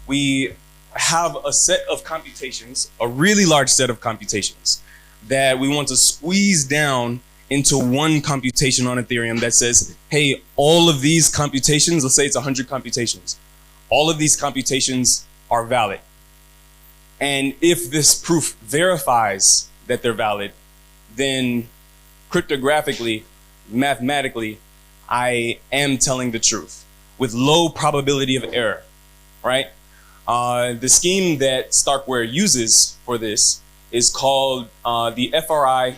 we have a set of computations, a really large set of computations that we want to squeeze down into one computation on Ethereum that says, hey, all of these computations, let's say it's 100 computations, all of these computations are valid. And if this proof verifies that they're valid, then cryptographically, mathematically, I am telling the truth with low probability of error, right? The scheme that Starkware uses for this is called the FRI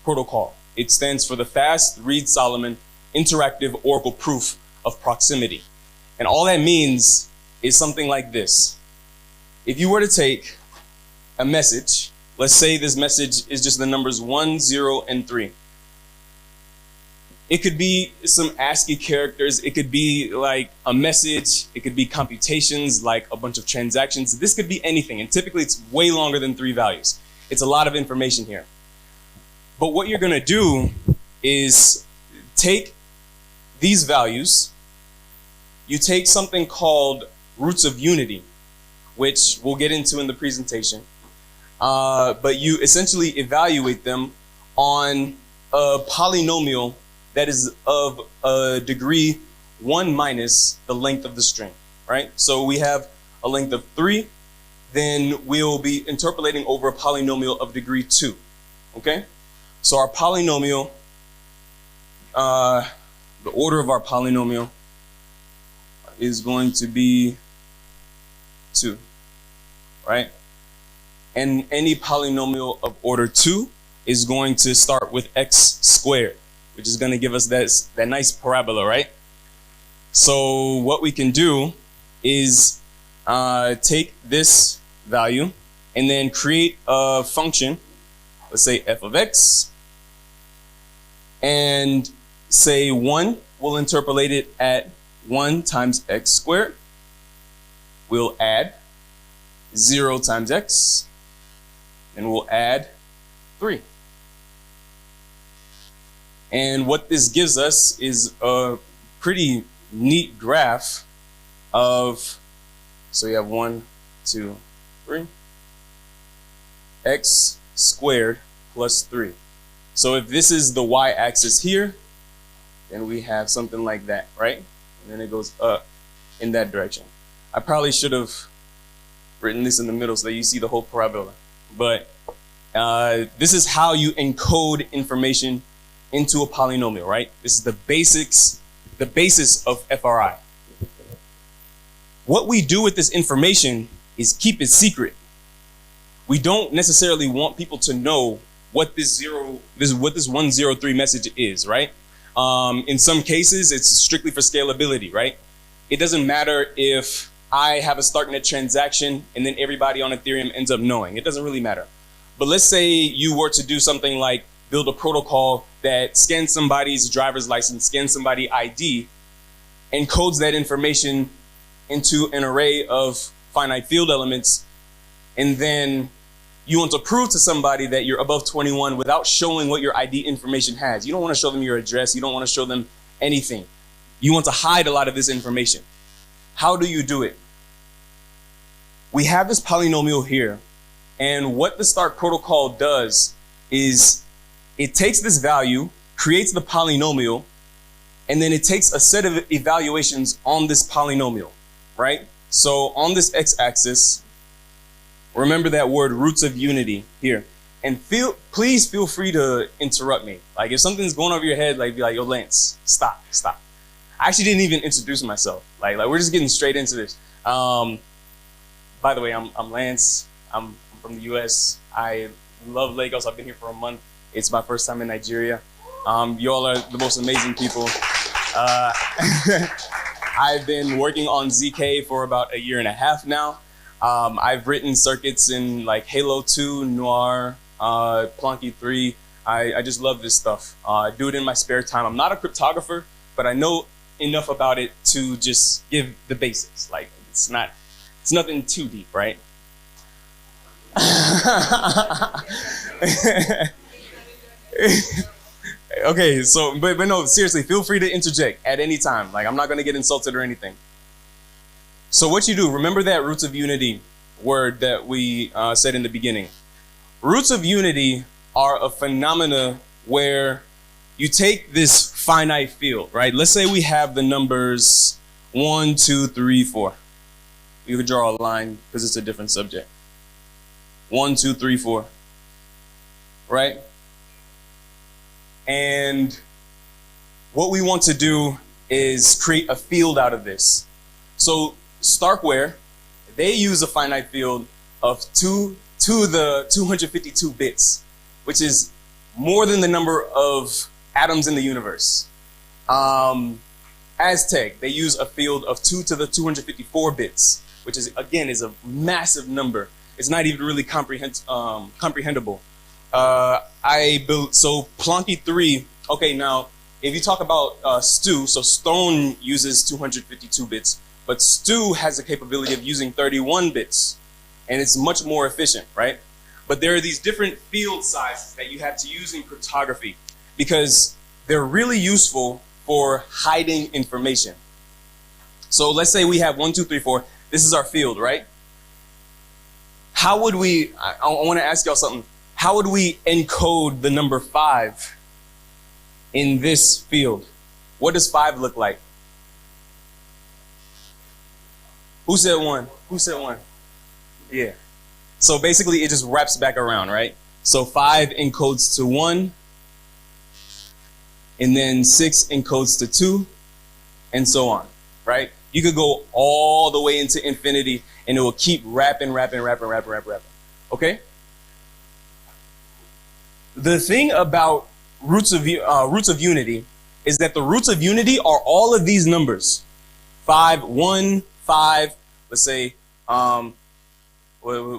protocol. It stands for the Fast Reed-Solomon Interactive Oracle Proof of Proximity. And all that means is something like this. If you were to take a message, let's say this message is just the numbers 1, 0, and 3. It could be some ASCII characters. It could be like a message. It could be computations, like a bunch of transactions. This could be anything. And typically it's way longer than 3 values. It's a lot of information here. But what you're going to do is take these values. You take something called roots of unity, which we'll get into in the presentation. But you essentially evaluate them on a polynomial that is of a degree 1 minus the length of the string, right? So we have a length of 3, then we'll be interpolating over a polynomial of degree 2, okay? So our polynomial, the order of our polynomial is going to be 2, right? And any polynomial of order 2 is going to start with x squared, which is going to give us that nice parabola, right? So what we can do is take this value and then create a function, let's say f of x, and say 1, we'll interpolate it at 1 times x squared. We'll add 0 times x, and we'll add 3. And what this gives us is a pretty neat graph of, so you have 1, 2, 3, x squared plus 3. So if this is the y-axis here, then we have something like that, right? And then it goes up in that direction. I probably should have written this in the middle so that you see the whole parabola. But this is how you encode information into a polynomial, right? This is the basis of FRI. What we do with this information is keep it secret. We don't necessarily want people to know what this 103 message is, right? In some cases, it's strictly for scalability, right? It doesn't matter if I have a Starknet transaction and then everybody on Ethereum ends up knowing. It doesn't really matter. But let's say you were to do something like build a protocol that scans somebody's driver's license, scans somebody's ID, encodes that information into an array of finite field elements, and then you want to prove to somebody that you're above 21 without showing what your ID information has. You don't want to show them your address. You don't want to show them anything. You want to hide a lot of this information. How do you do it? We have this polynomial here, and what the Stark protocol does is it takes this value, creates the polynomial, and then it takes a set of evaluations on this polynomial, right? So on this x-axis, remember that word roots of unity here. And please feel free to interrupt me. Like if something's going over your head, like be like, yo, Lance, stop. I actually didn't even introduce myself. Like we're just getting straight into this. By the way, I'm Lance. I'm from the US. I love Lagos. I've been here for a month. It's my first time in Nigeria. Y'all are the most amazing people. I've been working on ZK for about 1.5 years now. I've written circuits in like Halo 2, Noir, Plonky 3. I just love this stuff. I do it in my spare time. I'm not a cryptographer, but I know enough about it to just give the basics. Like it's nothing too deep, right? Okay, so but no, seriously, feel free to interject at any time. Like I'm not gonna get insulted or anything. So what you do, remember that roots of unity word that we said in the beginning. Roots of unity are a phenomena where you take this finite field, right? Let's say we have the numbers 1, 2, 3, 4. You could draw a line because it's a different subject. 1, 2, 3, 4. Right? And what we want to do is create a field out of this. So Starkware, they use a finite field of 2 to the 252 bits, which is more than the number of atoms in the universe. Aztec, they use a field of 2 to the 254 bits, which is, again, is a massive number. It's not even really comprehensible. So Plonky 3, okay, now, if you talk about Stu, so Stone uses 252 bits, but Stu has the capability of using 31 bits, and it's much more efficient, right? But there are these different field sizes that you have to use in cryptography because they're really useful for hiding information. So let's say we have 1, 2, 3, 4. This is our field, right? How would we, I want to ask y'all something. How would we encode the number 5 in this field? What does 5 look like? Who said 1? Who said 1? Yeah. So basically it just wraps back around, right? So 5 encodes to 1, and then 6 encodes to 2, and so on, right? You could go all the way into infinity, and it will keep wrapping. Okay? The thing about roots of unity is that the roots of unity are all of these numbers. 5, 1, 5, let's say, what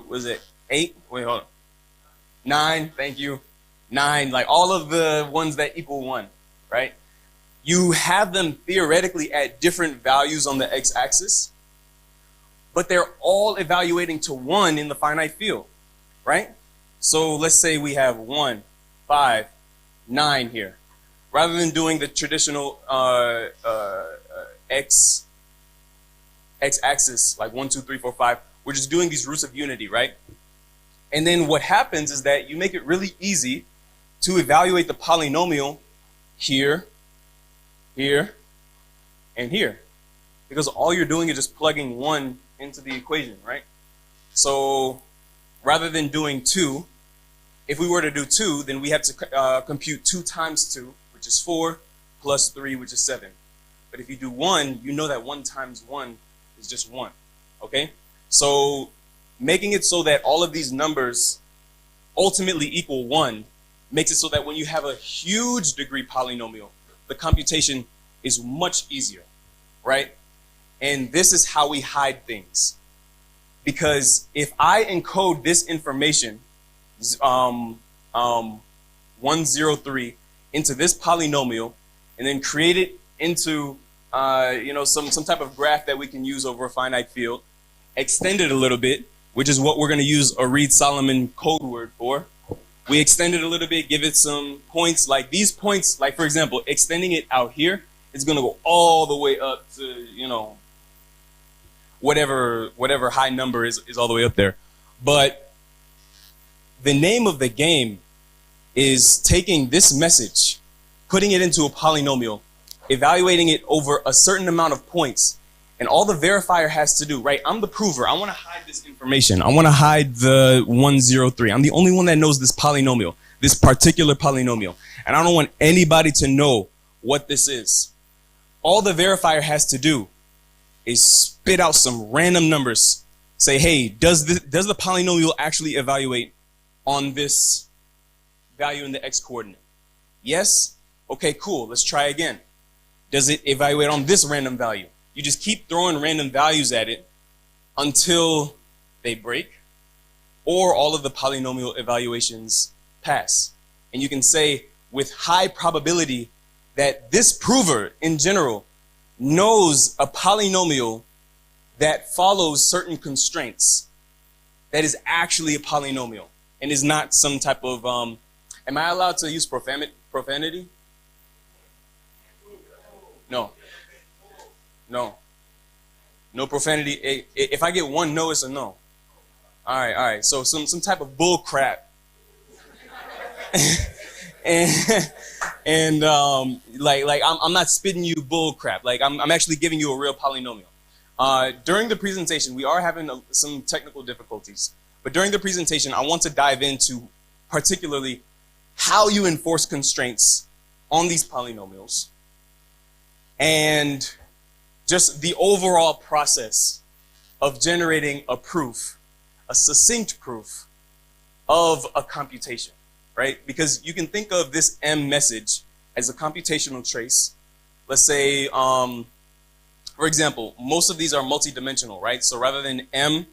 was it? 8? Wait, hold on. 9, thank you. 9, like all of the ones that equal 1, right? You have them theoretically at different values on the x-axis, but they're all evaluating to 1 in the finite field, right? So let's say we have 1, 5, 9 here. Rather than doing the traditional x-axis, like 1, 2, 3, 4, 5, we're just doing these roots of unity, right? And then what happens is that you make it really easy to evaluate the polynomial here, here, and here. Because all you're doing is just plugging 1 into the equation, right? So rather than doing 2, if we were to do 2, then we have to compute 2 times 2, which is 4, plus 3, which is 7. But if you do 1, you know that 1 times 1 is just 1, okay? So making it so that all of these numbers ultimately equal 1 makes it so that when you have a huge degree polynomial, the computation is much easier, right? And this is how we hide things. Because if I encode this information, 103, into this polynomial, and then create it into some type of graph that we can use over a finite field, extend it a little bit, which is what we're going to use a Reed-Solomon code word for. We extend it a little bit, give it some points, like these points, like for example, extending it out here is going to go all the way up to, whatever high number is all the way up there. But the name of the game is taking this message, putting it into a polynomial, evaluating it over a certain amount of points, and all the verifier has to do, right? I'm the prover. I want to hide this information. I want to hide the 103. I'm the only one that knows this polynomial, this particular polynomial. And I don't want anybody to know what this is. All the verifier has to do is spit out some random numbers. Say, hey, does the polynomial actually evaluate on this value in the x coordinate? Yes? Okay, cool. Let's try again. Does it evaluate on this random value? You just keep throwing random values at it until they break or all of the polynomial evaluations pass. And you can say with high probability that this prover in general knows a polynomial that follows certain constraints that is actually a polynomial and is not some type of, am I allowed to use profanity? No. No. No profanity. If I get one no, it's a no. All right. So some type of bull crap. and like I'm not spitting you bull crap. Like I'm actually giving you a real polynomial. During the presentation, we are having some technical difficulties. But during the presentation, I want to dive into particularly how you enforce constraints on these polynomials and just the overall process of generating a proof, a succinct proof of a computation, right? Because you can think of this M message as a computational trace. Let's say, for example, most of these are multidimensional, right? So rather than M,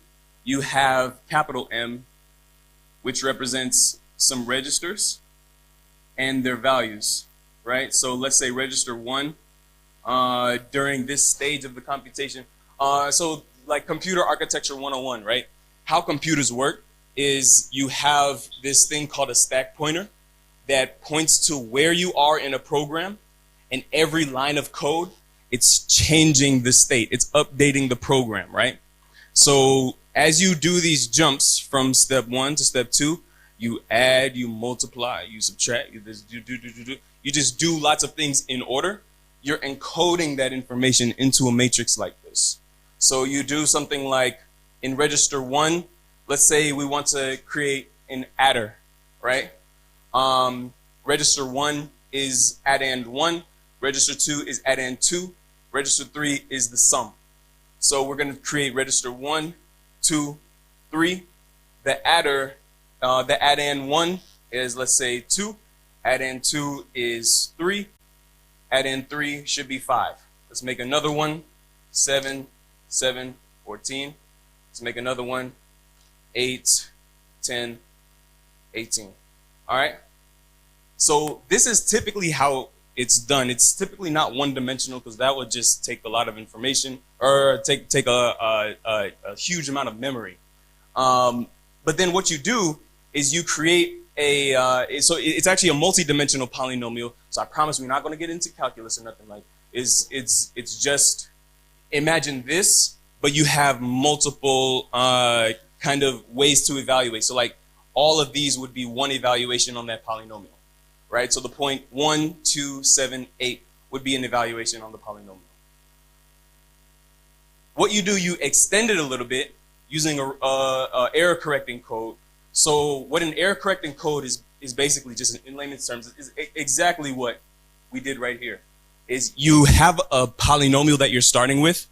you have capital M, which represents some registers and their values, right? So let's say register 1 during this stage of the computation. So like computer architecture 101, right? How computers work is you have this thing called a stack pointer that points to where you are in a program, and every line of code, it's changing the state. It's updating the program, right? So as you do these jumps from step 1 to step 2, you add, you multiply, you subtract, you just do lots of things in order. You're encoding that information into a matrix like this. So you do something like in register 1, let's say we want to create an adder, right? Register 1 is addend 1, register 2 is addend 2, register 3 is the sum. So we're going to create register 1, 2, 3. The adder, the addend 1 is, let's say, 2. Addend 2 is 3. Addend 3 should be 5. Let's make another one. 7, 7, 14. Let's make another one. 8, 10, 18. All right? So this is typically how it's done. It's typically not one-dimensional because that would just take a lot of information or take a huge amount of memory. But then what you do is you create so it's actually a multi-dimensional polynomial. So I promise we're not going to get into calculus or nothing like. It's just imagine this, but you have multiple kind of ways to evaluate. So like all of these would be one evaluation on that polynomial, right? So the point 1, 2, 7, 8 would be an evaluation on the polynomial. What you do, you extend it a little bit using a error correcting code. So what an error correcting code is basically, just in layman's terms, is exactly what we did right here. Is you have a polynomial that you're starting with,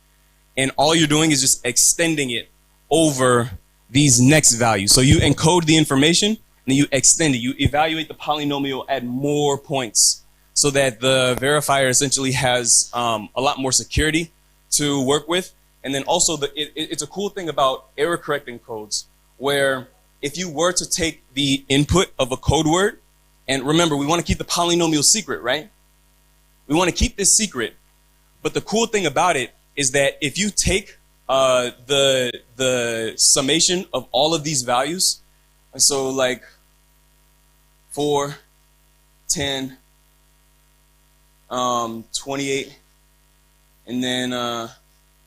and all you're doing is just extending it over these next values. So you encode the information, and then you extend it. You evaluate the polynomial at more points so that the verifier essentially has a lot more security to work with. And then also, it's a cool thing about error correcting codes where if you were to take the input of a code word, and remember, we want to keep the polynomial secret, right? We want to keep this secret. But the cool thing about it is that if you take the summation of all of these values, and so like 4, 10, 28, and then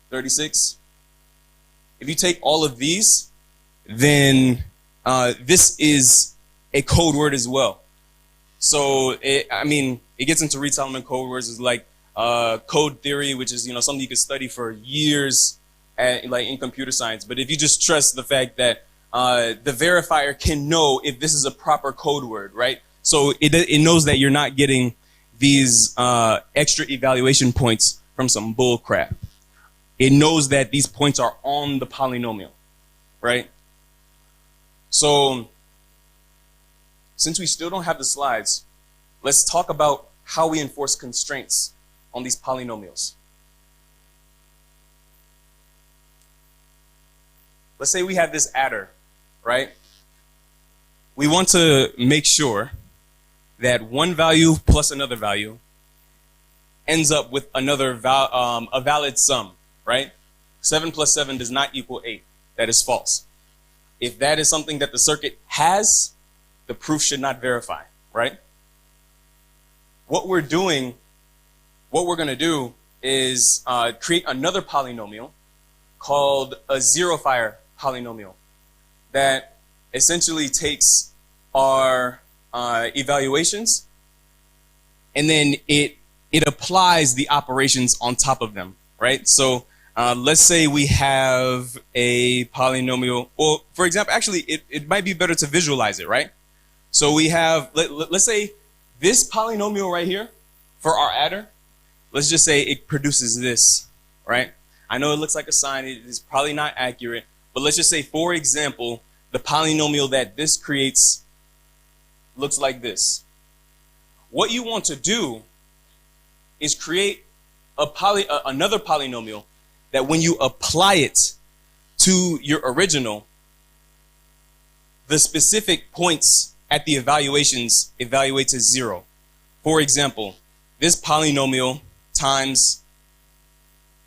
36. If you take all of these, then this is a code word as well. So it gets into retelling code words is like code theory, which is something you could study for years like in computer science. But if you just trust the fact that the verifier can know if this is a proper code word, right? So it knows that you're not getting these extra evaluation points from some bull crap. It knows that these points are on the polynomial, right? So since we still don't have the slides, let's talk about how we enforce constraints on these polynomials. Let's say we have this adder, right? We want to make sure that one value plus another value ends up with another a valid sum, right? 7 plus 7 does not equal 8. That is false. If that is something that the circuit has, the proof should not verify, right? What we're going to do is create another polynomial called a zero-fire polynomial that essentially takes our evaluations and then it applies the operations on top of them, right? So let's say we have a polynomial, or for example, actually it might be better to visualize it, right? So we have, let's say this polynomial right here for our adder, let's just say it produces this, right? I know it looks like a sign, it is probably not accurate, but let's just say, for example, the polynomial that this creates looks like this. What you want to do is create another polynomial that when you apply it to your original, the specific points at the evaluations evaluates as 0. For example, this polynomial times,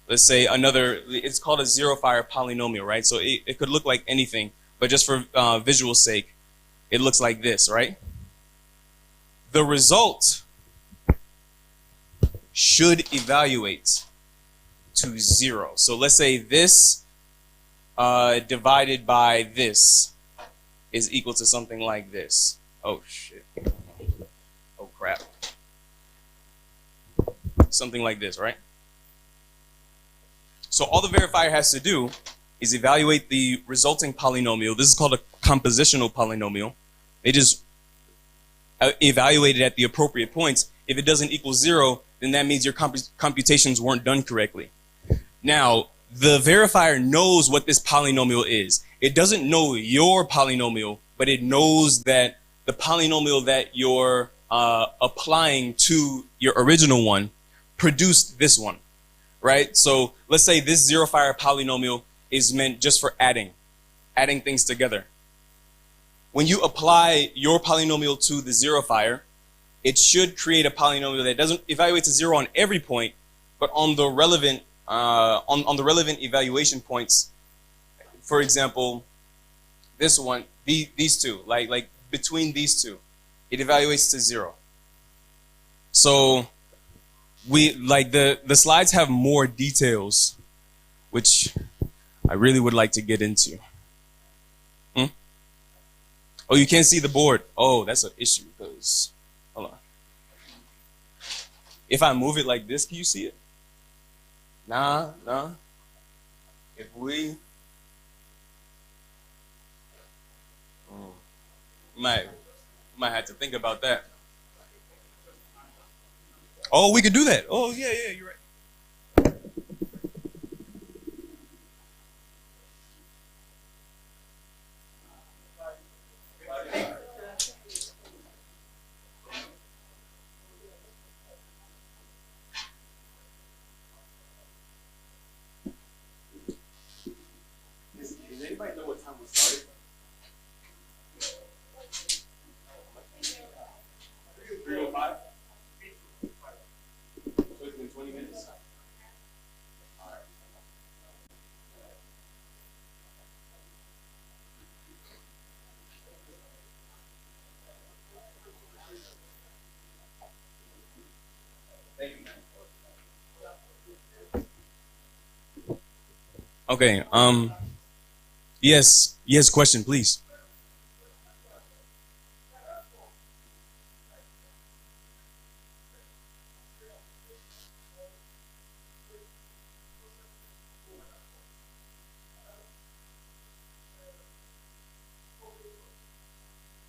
let's say another, it's called a zero-fire polynomial, right? So it could look like anything, but just for visual sake, it looks like this, right? The result should evaluate to 0. So let's say this divided by this is equal to something like this. Oh shit. Oh crap. Something like this, right? So all the verifier has to do is evaluate the resulting polynomial. This is called a compositional polynomial. They just evaluate it at the appropriate points. If it doesn't equal 0, then that means your computations weren't done correctly. Now, the verifier knows what this polynomial is. It doesn't know your polynomial, but it knows that the polynomial that you're applying to your original one produced this one, right? So let's say this zero-fire polynomial is meant just for adding things together. When you apply your polynomial to the zero-fire, it should create a polynomial that doesn't evaluate to 0 on every point, but on the relevant on the relevant evaluation points. For example, this one, these two, like between these two, it evaluates to 0. So we the slides have more details, which I really would like to get into. Oh, you can't see the board. Oh, that's an issue because, hold on. If I move it like this, can you see it? Nah. If we might have to think about that. Oh, we could do that. Oh, yeah, you're right. Does anybody know what time we started? 3:05? So it's been 20 minutes? All right. Thank you, man. Okay, yes, question, please.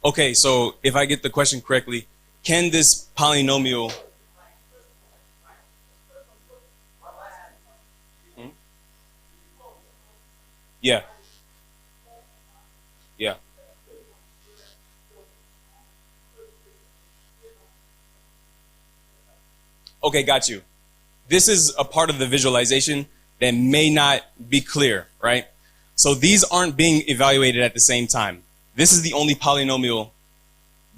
Okay, so if I get the question correctly, can this polynomial Yeah. Okay, got you. This is a part of the visualization that may not be clear, right? So these aren't being evaluated at the same time. This is the only polynomial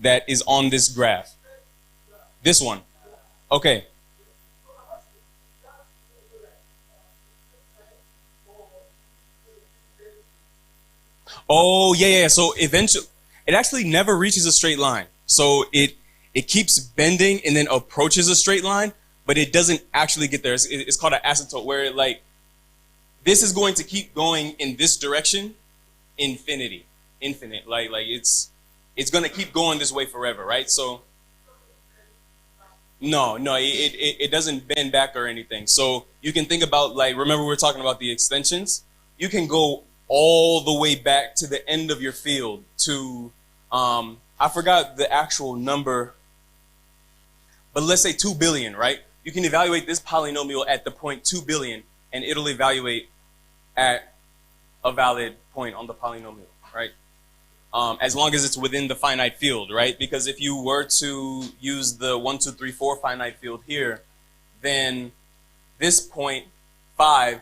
that is on this graph. This one. Okay. Oh, yeah. So eventually, it actually never reaches a straight line. So it keeps bending and then approaches a straight line, but it doesn't actually get there. It's called an asymptote, where this is going to keep going in this direction, infinite. Like it's going to keep going this way forever, right? So no, it doesn't bend back or anything. So you can think about, like, remember we were talking about the extensions? You can go all the way back to the end of your field to, I forgot the actual number, but let's say 2 billion, right? You can evaluate this polynomial at the point 2 billion, and it'll evaluate at a valid point on the polynomial, right? As long as it's within the finite field, right? Because if you were to use the 1, 2, 3, 4 finite field here, then this point 5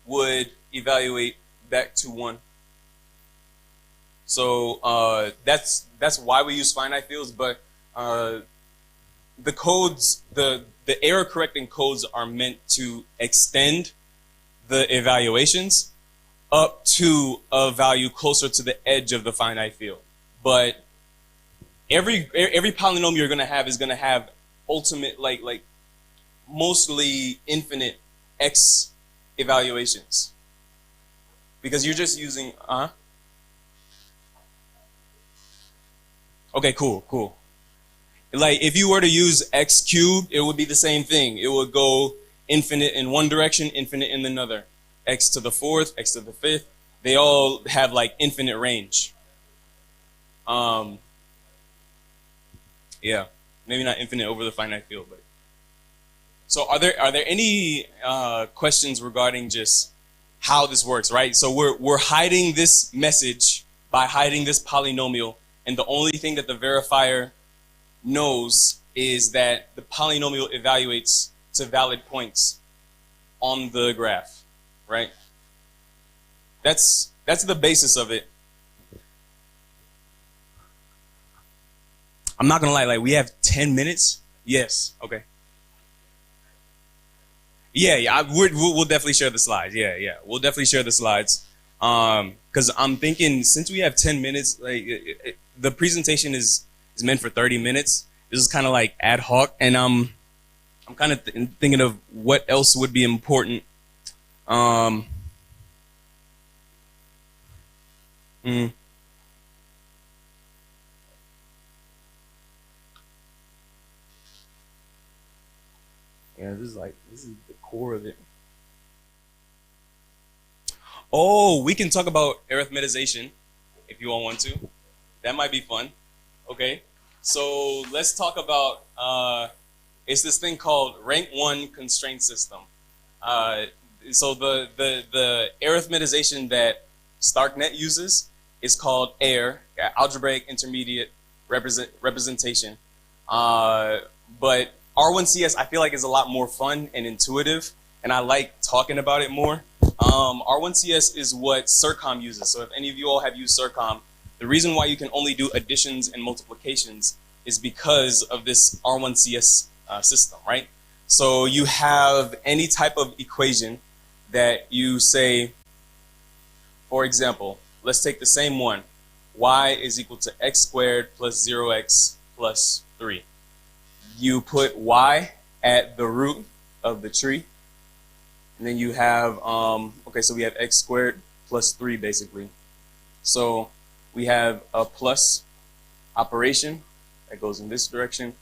would evaluate back to 1. So that's why we use finite fields. But the codes, the error correcting codes are meant to extend the evaluations up to a value closer to the edge of the finite field. But every polynomial you're going to have is going to have ultimate, like mostly infinite x evaluations, because you're just using okay, cool. Like if you were to use x cubed, it would be the same thing. It would go infinite in one direction, infinite in another. X to the 4th, x to the 5th, they all have like infinite range. Yeah, maybe not infinite over the finite field, but so are there any questions regarding just how this works, right? So we're hiding this message by hiding this polynomial, and the only thing that the verifier knows is that the polynomial evaluates to valid points on the graph, right? That's the basis of it. I'm not gonna lie, like we have 10 minutes. Yes, okay. Yeah, we'll definitely share the slides. Yeah, we'll definitely share the slides. Because I'm thinking, since we have 10 minutes, like the presentation is meant for 30 minutes. This is kind of like ad hoc, and I'm kind of thinking of what else would be important. Yeah, this is the core of it. Oh, we can talk about arithmetization if you all want to. That might be fun. Okay, so let's talk about it's this thing called rank 1 constraint system. So the arithmetization that Starknet uses is called AIR, algebraic intermediate representation. But R1CS, I feel like, is a lot more fun and intuitive, and I like talking about it more. R1CS is what CIRCOM uses. So if any of you all have used CIRCOM, the reason why you can only do additions and multiplications is because of this R1CS system, right? So you have any type of equation that you say, for example, let's take the same one. Y is equal to x squared plus 0x plus 3. You put y at the root of the tree, and then you have, okay, so we have x squared plus 3 basically. So we have a plus operation that goes in this direction,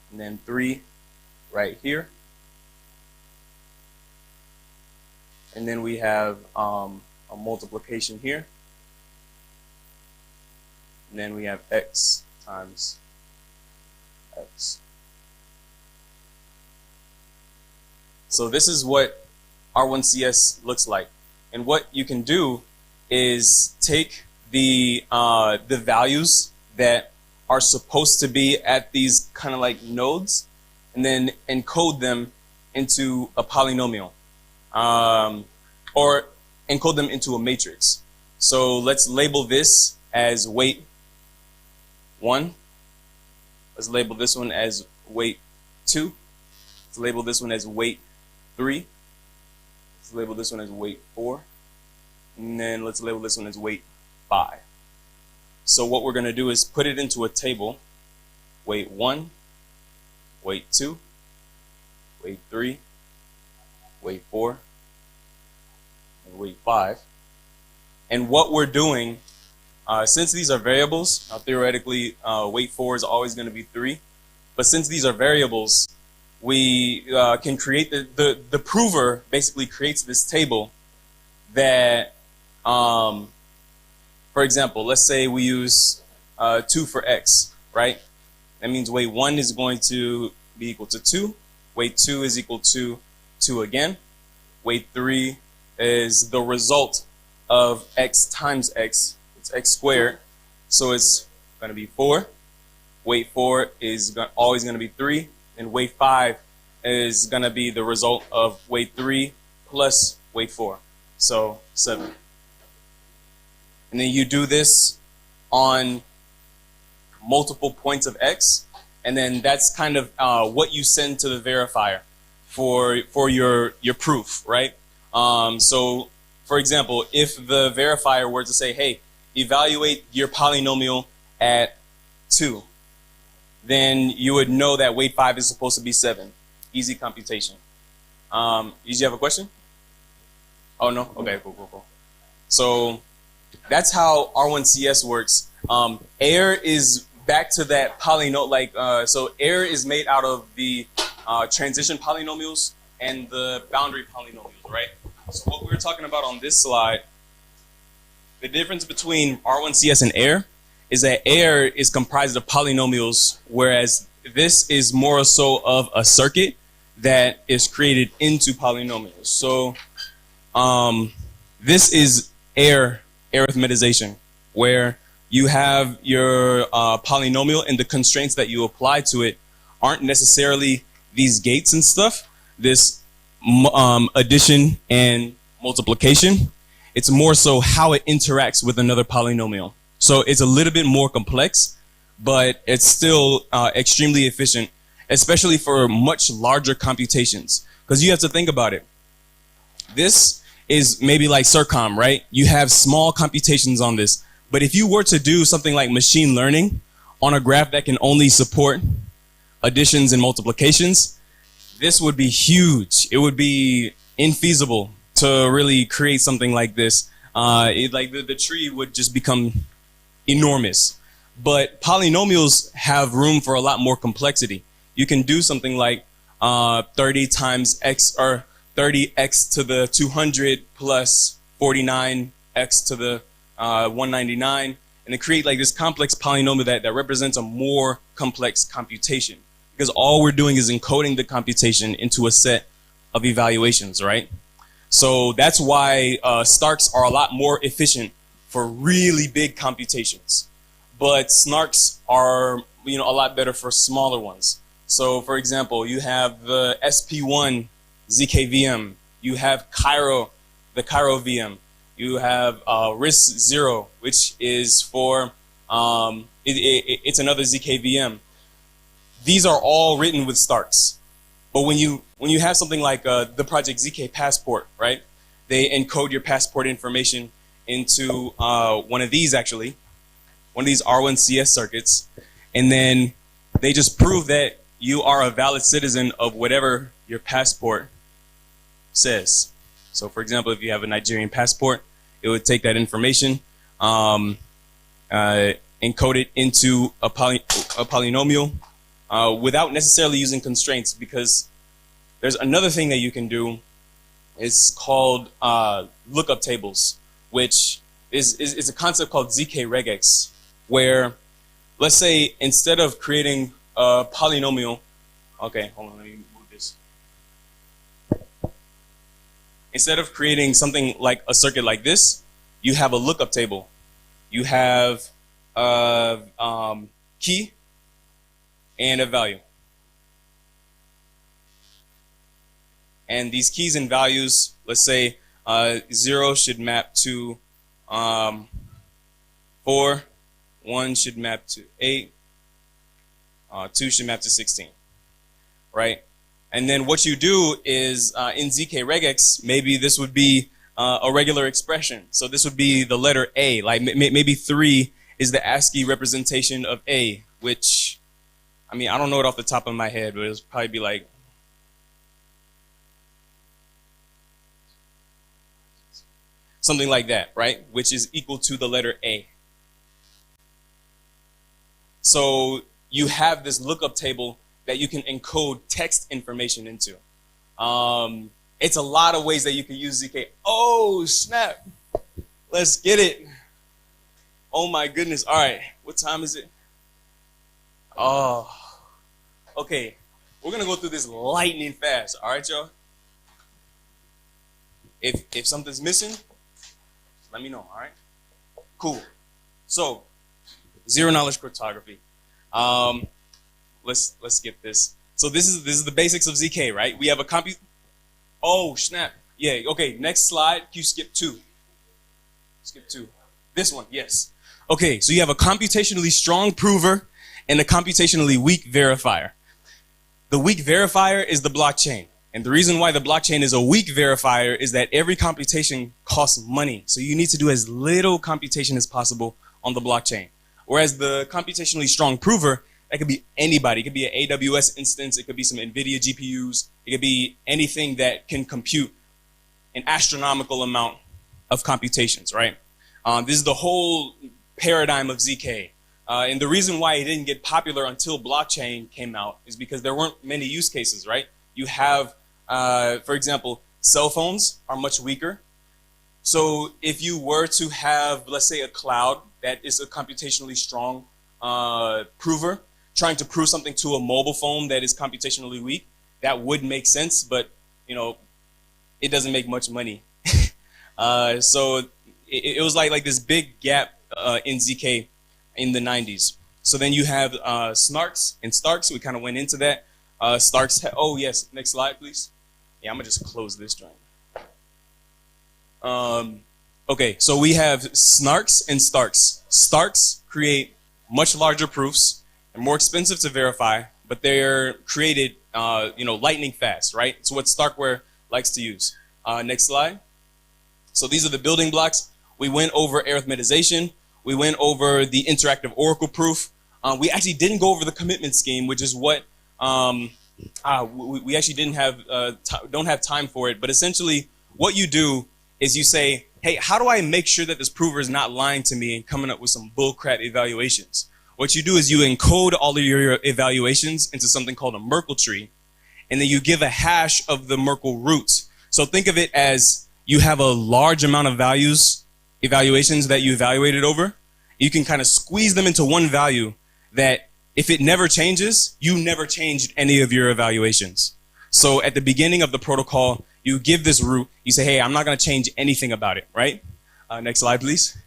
and then 3 right here. And then we have a multiplication here. And then we have x times x. So this is what R1CS looks like. And what you can do is take the values that are supposed to be at these kind of like nodes, and then encode them into a polynomial, or encode them into a matrix. So let's label this as weight 1. Let's label this one as weight 2. Let's label this one as weight 3. Let's label this one as weight 4. And then let's label this one as weight 5. So what we're going to do is put it into a table. Weight 1, weight 2, weight 3, weight 4, weight 5. And what we're doing, since these are variables, theoretically weight 4 is always going to be 3. But since these are variables, we can create the prover basically creates this table that, for example, let's say we use 2 for x, right? That means weight 1 is going to be equal to 2. Weight 2 is equal to 2 again. Weight 3 is the result of x times x. It's x squared. So it's going to be 4. Weight 4 is always going to be 3. And weight 5 is going to be the result of weight 3 plus weight 4. So 7. And then you do this on multiple points of x. And then that's kind of what you send to the verifier for your proof, right? So, for example, if the verifier were to say, hey, evaluate your polynomial at 2, then you would know that weight 5 is supposed to be 7. Easy computation. Did you have a question? Oh, no? Okay, cool. So that's how R1CS works. Air is back to that polynomial, so air is made out of the transition polynomials and the boundary polynomials, right? So what we were talking about on this slide, the difference between R1CS and air is that air is comprised of polynomials, whereas this is more so of a circuit that is created into polynomials. So this is air arithmetization, where you have your polynomial and the constraints that you apply to it aren't necessarily these gates and stuff, this addition and multiplication. It's more so how it interacts with another polynomial. So it's a little bit more complex, but it's still extremely efficient, especially for much larger computations. Because you have to think about it. This is maybe like circom, right? You have small computations on this. But if you were to do something like machine learning on a graph that can only support additions and multiplications, this would be huge. It would be infeasible to really create something like this. Like the tree would just become enormous. But polynomials have room for a lot more complexity. You can do something like 30 times x, or 30x to the 200 plus 49x to the 199, and then create like this complex polynomial that represents a more complex computation. Because all we're doing is encoding the computation into a set of evaluations, right? So that's why STARKS are a lot more efficient for really big computations. But SNARKs are, a lot better for smaller ones. So for example, you have the SP1 ZKVM, you have Cairo, the Cairo VM, you have RISC-0, which is for, it's another ZKVM. These are all written with STARKS. But when you have something like the project ZK Passport, right? They encode your passport information into one of these R1CS circuits, and then they just prove that you are a valid citizen of whatever your passport says. So for example, if you have a Nigerian passport, it would take that information, encode it into a polynomial without necessarily using constraints, because there's another thing that you can do. It's called lookup tables, which is a concept called ZK regex, where, let's say, instead of creating a polynomial, okay, hold on, let me move this. Instead of creating something like a circuit like this, you have a lookup table. You have a key and a value. And these keys and values, let's say 0 should map to 4, 1 should map to 8, 2 should map to 16, right? And then what you do is in ZK regex, maybe this would be a regular expression. So this would be the letter A, like maybe 3 is the ASCII representation of A, which, I mean, I don't know it off the top of my head, but it'll probably be like, something like that, right? Which is equal to the letter A. So you have this lookup table that you can encode text information into. It's a lot of ways that you can use ZK. Oh, snap. Let's get it. Oh, my goodness. All right. What time is it? Oh, okay. We're going to go through this lightning fast. All right, y'all? If something's missing, let me know. All right? Cool. So, zero knowledge cryptography. Let's skip this. So this is the basics of ZK, right? We have a Oh, snap. Yeah, okay, next slide. You skip 2. Skip 2. This one, yes. Okay, so you have a computationally strong prover and a computationally weak verifier. The weak verifier is the blockchain. And the reason why the blockchain is a weak verifier is that every computation costs money. So you need to do as little computation as possible on the blockchain. Whereas the computationally strong prover, that could be anybody. It could be an AWS instance. It could be some NVIDIA GPUs. It could be anything that can compute an astronomical amount of computations, right? This is the whole paradigm of ZK. And the reason why it didn't get popular until blockchain came out is because there weren't many use cases, right? You have, for example, cell phones are much weaker. So if you were to have, let's say, a cloud that is a computationally strong prover, trying to prove something to a mobile phone that is computationally weak, that would make sense, but, you know, it doesn't make much money. So it was like this big gap in ZK in the 90s. So then you have SNARKs and STARKS. We kind of went into that. STARKS, oh yes, next slide, please. Yeah, I'm gonna just close this joint. Okay, so we have SNARKs and STARKS. STARKS create much larger proofs. They're more expensive to verify, but they're created, lightning fast, right? It's what Starkware likes to use. Next slide. So these are the building blocks. We went over arithmetization. We went over the interactive oracle proof. We actually didn't go over the commitment scheme, which is what we actually don't have time for it. But essentially, what you do is you say, hey, how do I make sure that this prover is not lying to me and coming up with some bullcrap evaluations? What you do is you encode all of your evaluations into something called a Merkle tree, and then you give a hash of the Merkle roots. So think of it as you have a large amount of evaluations that you evaluated over. You can kind of squeeze them into one value that if it never changes, you never changed any of your evaluations. So at the beginning of the protocol, you give this root, you say, hey, I'm not going to change anything about it, right? Next slide, please.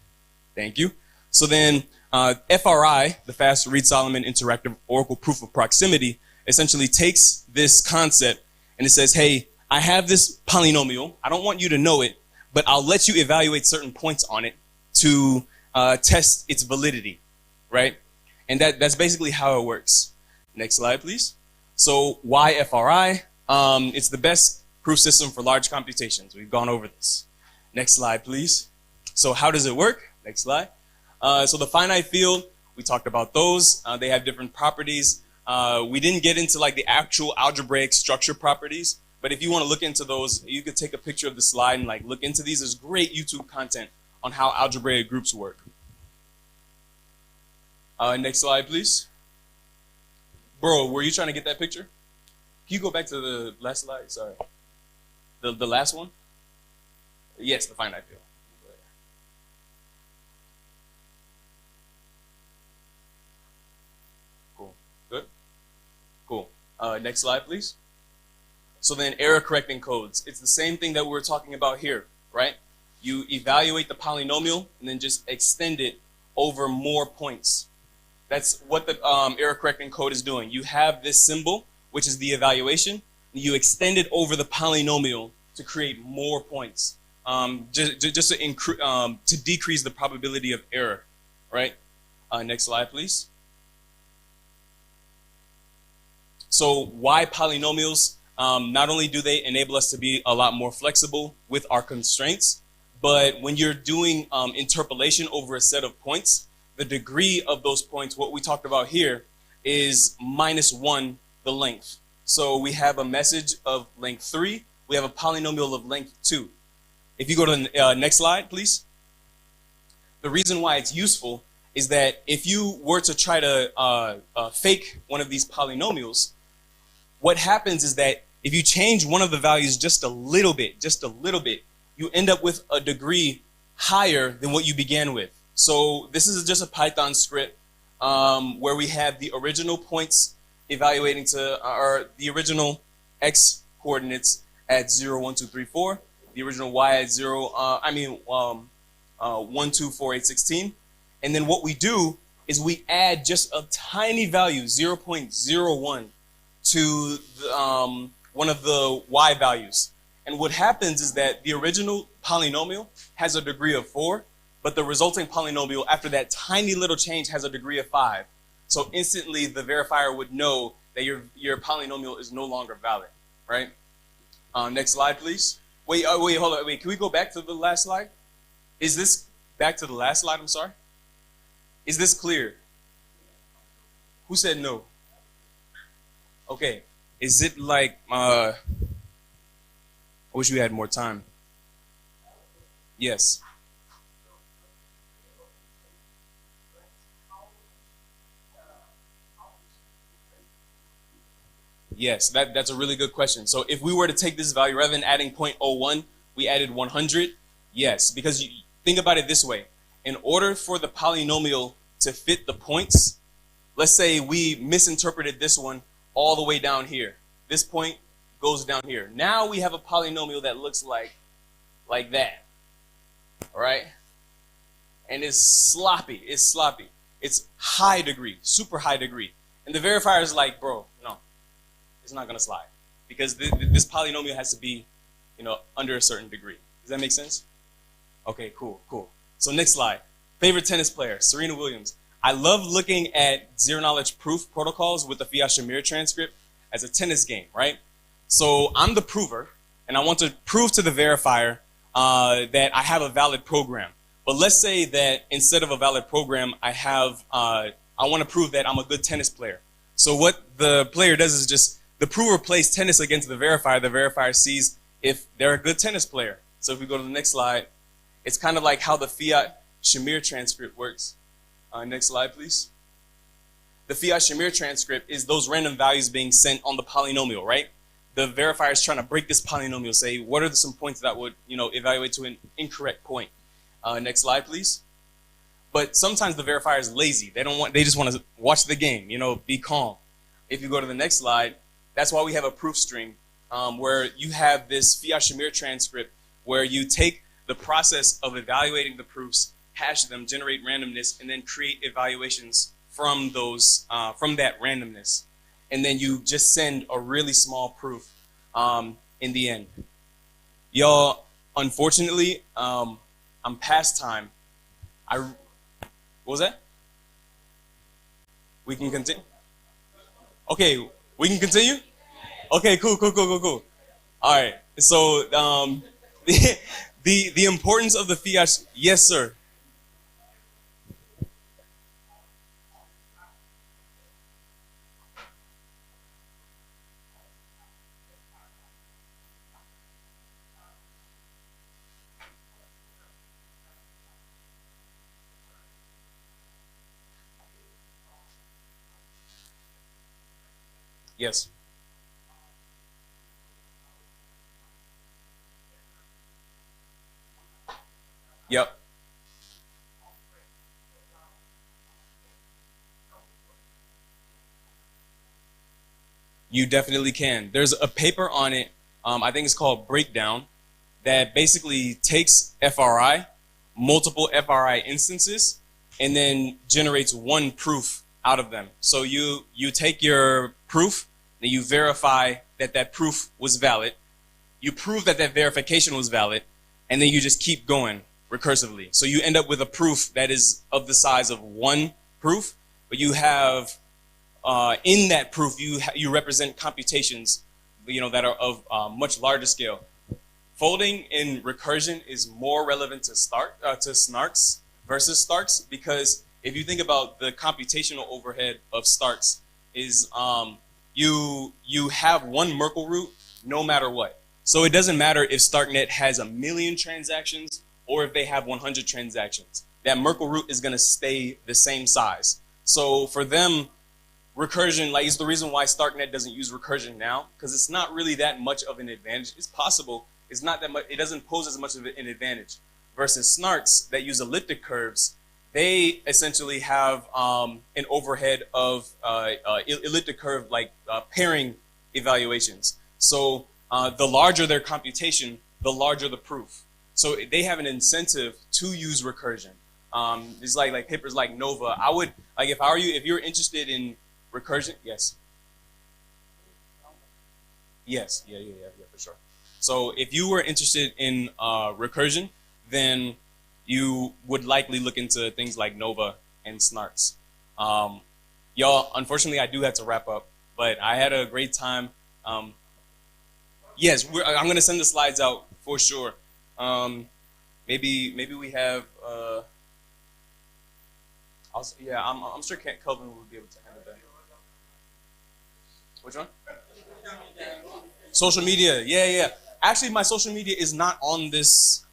Thank you. So then FRI, the Fast Reed-Solomon Interactive Oracle Proof of Proximity, essentially takes this concept and it says, hey, I have this polynomial. I don't want you to know it, but I'll let you evaluate certain points on it to test its validity, right? And that's basically how it works. Next slide, please. So why FRI? It's the best proof system for large computations. We've gone over this. Next slide, please. So how does it work? Next slide. So the finite field, we talked about those. They have different properties. We didn't get into like the actual algebraic structure properties, but if you want to look into those, you could take a picture of the slide and like look into these. There's great YouTube content on how algebraic groups work. Next slide, please. Bro, were you trying to get that picture? Can you go back to the last slide? Sorry. The last one? Yes, the finite field. Cool. Good? Cool. Next slide, please. So then error correcting codes. It's the same thing that we were talking about here, right? You evaluate the polynomial and then just extend it over more points. That's what the error correcting code is doing. You have this symbol, which is the evaluation, and you extend it over the polynomial to create more points, just to decrease the probability of error, right? Next slide, please. So why polynomials? Not only do they enable us to be a lot more flexible with our constraints, but when you're doing interpolation over a set of points, the degree of those points, what we talked about here, is -1 the length. So we have a message of length 3, we have a polynomial of length 2. If you go to the next slide, please. The reason why it's useful is that if you were to try to fake one of these polynomials, what happens is that if you change one of the values just a little bit, you end up with a degree higher than what you began with. So this is just a Python script where we have the original points evaluating to, or the original x coordinates at 0, 1, 2, 3, 4, the original y at 1, 2, 4, 8, 16. And then what we do is we add just a tiny value, 0.01, to the, one of the y values. And what happens is that the original polynomial has a degree of 4, but the resulting polynomial after that tiny little change has a degree of 5. So instantly the verifier would know that your polynomial is no longer valid, right? Next slide, please. Wait, hold on, wait, can we go back to the last slide? Is this back to the last slide, I'm sorry? Is this clear? Who said no? Okay, is it like, I wish we had more time. Yes. Yes, that's a really good question. So if we were to take this value, rather than adding 0.01, we added 100. Yes, because you think about it this way. In order for the polynomial to fit the points, let's say we misinterpreted this one all the way down here. This point goes down here. Now we have a polynomial that looks like that. All right? And it's sloppy. It's sloppy. It's high degree, super high degree. And the verifier is like, bro, no, it's not going to slide. Because this polynomial has to be, under a certain degree. Does that make sense? Okay, cool. So next slide. Favorite tennis player, Serena Williams. I love looking at zero-knowledge proof protocols with the Fiat-Shamir transcript as a tennis game, right? So I'm the prover, and I want to prove to the verifier that I have a valid program. But let's say that instead of a valid program, I want to prove that I'm a good tennis player. So what the player does is just, the prover plays tennis against the verifier sees if they're a good tennis player. So if we go to the next slide, it's kind of like how the Fiat-Shamir transcript works. Next slide, please. The Fiat-Shamir transcript is those random values being sent on the polynomial, right? The verifier is trying to break this polynomial, say, what are some points that would, evaluate to an incorrect point? Next slide, please. But sometimes the verifier is lazy. They just want to watch the game, be calm. If you go to the next slide, that's why we have a proof string where you have this Fiat-Shamir transcript where you take the process of evaluating the proofs, hash them, generate randomness, and then create evaluations from those, from that randomness. And then you just send a really small proof in the end. Y'all, unfortunately, I'm past time. What was that? We can continue? Okay, we can continue? Okay, cool. All right, so the importance of the Fiat, yes, sir. Yes. Yep. You definitely can. There's a paper on it, I think it's called Breakdown, that basically takes FRI, multiple FRI instances, and then generates one proof out of them. So you take your proof, then you verify that that proof was valid, you prove that that verification was valid, and then you just keep going recursively. So you end up with a proof that is of the size of one proof, but you have in that proof you represent computations that are of much larger scale. Folding in recursion is more relevant to SNARKs versus STARKS, because if you think about the computational overhead of STARKS is you have one Merkle root no matter what. So it doesn't matter if Starknet has 1,000,000 transactions or if they have 100 transactions. That Merkle root is going to stay the same size. So for them, recursion, like, is the reason why Starknet doesn't use recursion now, because it's not really that much of an advantage. It's possible. It's not that much. It doesn't pose as much of an advantage. Versus SNARKs that use elliptic curves, they essentially have an overhead of elliptic curve like pairing evaluations. So the larger their computation, the larger the proof. So they have an incentive to use recursion. It's like papers like Nova. I would, like, if I were you, if you're interested in recursion, yes. Yes, yeah, for sure. So if you were interested in recursion, then you would likely look into things like Nova and SNARKs. Y'all, unfortunately, I do have to wrap up, but I had a great time. Yes, I'm going to send the slides out for sure. Maybe we have. Yeah, I'm sure Kelvin would be able to handle that. Which one? Social media. Yeah. Actually, my social media is not on this.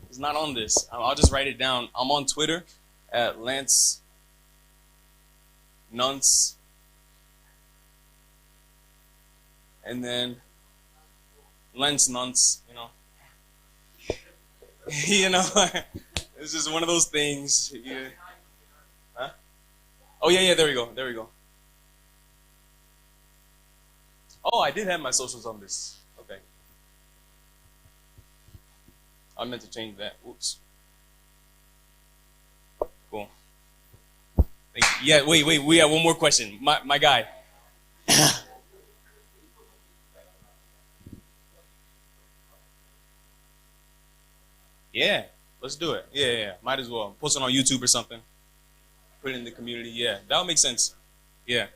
It's not on this. I'll just write it down. I'm on Twitter at Lance Nunce. And then Lance Nunce, it's just one of those things. Yeah. Huh? Oh yeah, there we go. Oh, I did have my socials on this. Okay. I meant to change that. Oops. Cool. Thank you. Yeah, wait. We have one more question. My guy. Yeah, let's do it. Yeah. Might as well. Post it on YouTube or something. Put it in the community. Yeah, that would make sense. Yeah.